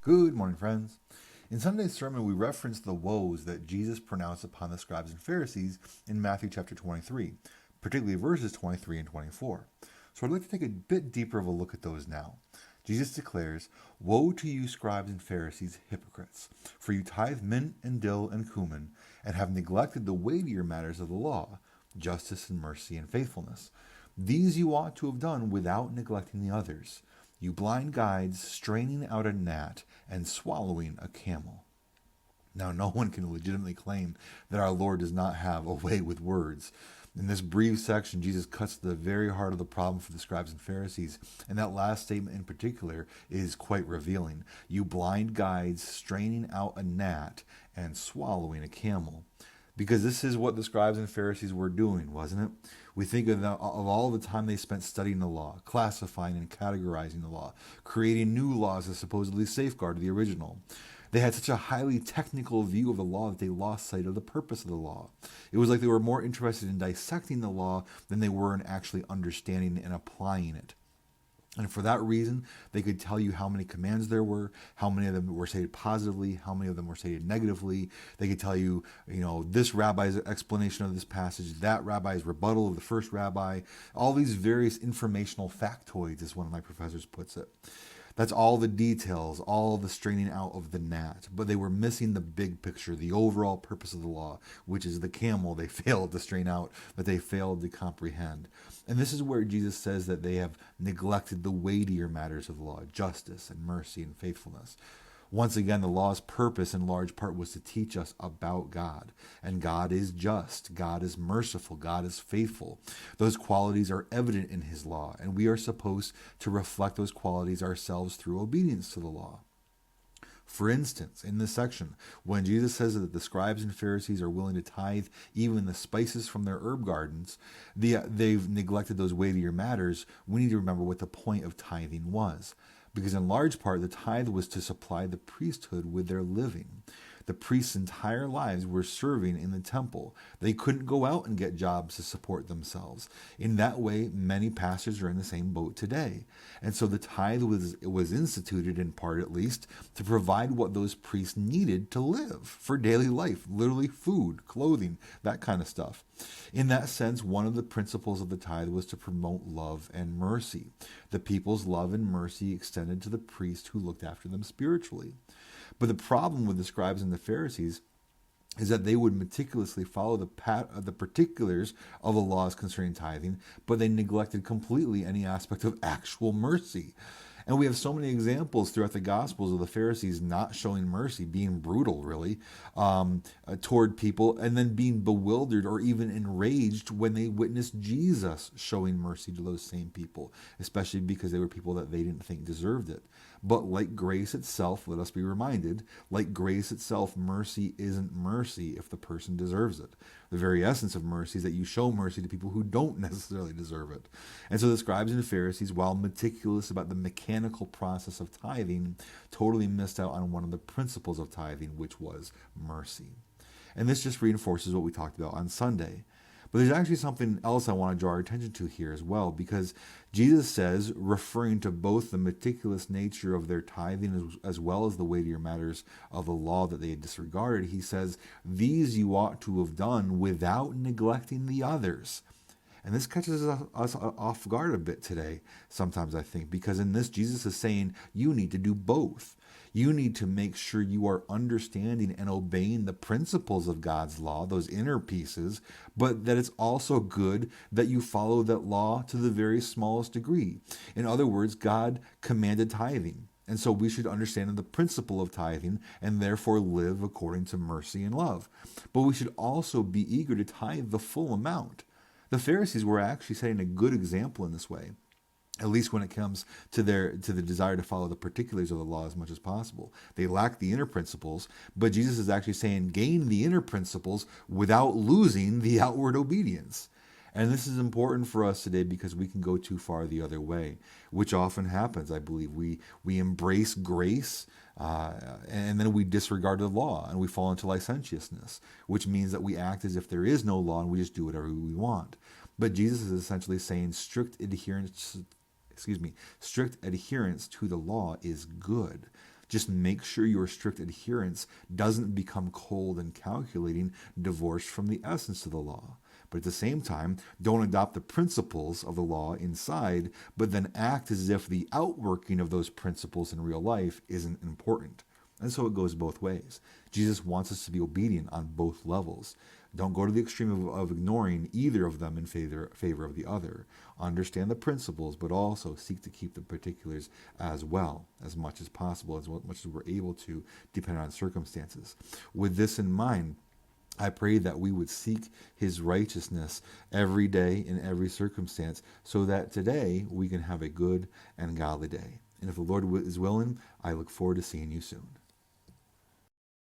Good morning, friends. In Sunday's sermon, we referenced the woes that Jesus pronounced upon the scribes and Pharisees in Matthew chapter 23, particularly verses 23 and 24. So I'd like to take a bit deeper of a look at those now. Jesus declares, "Woe to you, scribes and Pharisees, hypocrites! For you tithe mint and dill and cumin, and have neglected the weightier matters of the law, justice and mercy and faithfulness. These you ought to have done without neglecting the others. You blind guides, straining out a gnat and swallowing a camel." Now, no one can legitimately claim that our Lord does not have a way with words. In this brief section, Jesus cuts to the very heart of the problem for the scribes and Pharisees, and that last statement in particular is quite revealing. You blind guides, straining out a gnat and swallowing a camel. Because this is what the scribes and Pharisees were doing, wasn't it? We think of all the time they spent studying the law, classifying and categorizing the law, creating new laws to supposedly safeguard the original. They had such a highly technical view of the law that they lost sight of the purpose of the law. It was like they were more interested in dissecting the law than they were in actually understanding and applying it. And for that reason, they could tell you how many commands there were, how many of them were stated positively, how many of them were stated negatively. They could tell you, this rabbi's explanation of this passage, that rabbi's rebuttal of the first rabbi. All these various informational factoids, as one of my professors puts it. That's all the details, all the straining out of the gnat. But they were missing the big picture, the overall purpose of the law, which is the camel they failed to strain out, that they failed to comprehend. And this is where Jesus says that they have neglected the weightier matters of the law, justice and mercy and faithfulness. Once again, the law's purpose in large part was to teach us about God. And God is just, God is merciful, God is faithful. Those qualities are evident in his law, and we are supposed to reflect those qualities ourselves through obedience to the law. For instance, in this section, when Jesus says that the scribes and Pharisees are willing to tithe even the spices from their herb gardens, they've neglected those weightier matters. We need to remember what the point of tithing was. Because in large part, the tithe was to supply the priesthood with their living. The priests' entire lives were serving in the temple. They couldn't go out and get jobs to support themselves. In that way, many pastors are in the same boat today. And so the tithe was instituted, in part at least, to provide what those priests needed to live for daily life, literally food, clothing, that kind of stuff. In that sense, one of the principles of the tithe was to promote love and mercy. The people's love and mercy extended to the priest who looked after them spiritually. But the problem with the scribes and the Pharisees is that they would meticulously follow the particulars of the laws concerning tithing, but they neglected completely any aspect of actual mercy. And we have so many examples throughout the Gospels of the Pharisees not showing mercy, being brutal, really, toward people, and then being bewildered or even enraged when they witnessed Jesus showing mercy to those same people, especially because they were people that they didn't think deserved it. But like grace itself, let us be reminded, like grace itself, mercy isn't mercy if the person deserves it. The very essence of mercy is that you show mercy to people who don't necessarily deserve it. And so the scribes and Pharisees, while meticulous about the mechanical process of tithing, totally missed out on one of the principles of tithing, which was mercy. And this just reinforces what we talked about on Sunday. But there's actually something else I want to draw our attention to here as well, because Jesus says, referring to both the meticulous nature of their tithing as well as the weightier matters of the law that they had disregarded, he says, "These you ought to have done without neglecting the others." And this catches us off guard a bit today, sometimes I think, because in this, Jesus is saying you need to do both. You need to make sure you are understanding and obeying the principles of God's law, those inner pieces, but that it's also good that you follow that law to the very smallest degree. In other words, God commanded tithing. And so we should understand the principle of tithing and therefore live according to mercy and love. But we should also be eager to tithe the full amount. The Pharisees were actually setting a good example in this way, at least when it comes to the desire to follow the particulars of the law as much as possible. They lack the inner principles, but Jesus is actually saying gain the inner principles without losing the outward obedience. And this is important for us today because we can go too far the other way, which often happens, I believe. We embrace grace, and then we disregard the law, and we fall into licentiousness, which means that we act as if there is no law and we just do whatever we want. But Jesus is essentially saying strict adherence to the law is good. Just make sure your strict adherence doesn't become cold and calculating, divorced from the essence of the law. But at the same time, don't adopt the principles of the law inside, but then act as if the outworking of those principles in real life isn't important. And so it goes both ways. Jesus wants us to be obedient on both levels. Don't go to the extreme of ignoring either of them in favor of the other. Understand the principles, but also seek to keep the particulars as well, as much as possible, as much as we're able to, depending on circumstances. With this in mind, I pray that we would seek his righteousness every day in every circumstance, so that today we can have a good and godly day. And if the Lord is willing, I look forward to seeing you soon.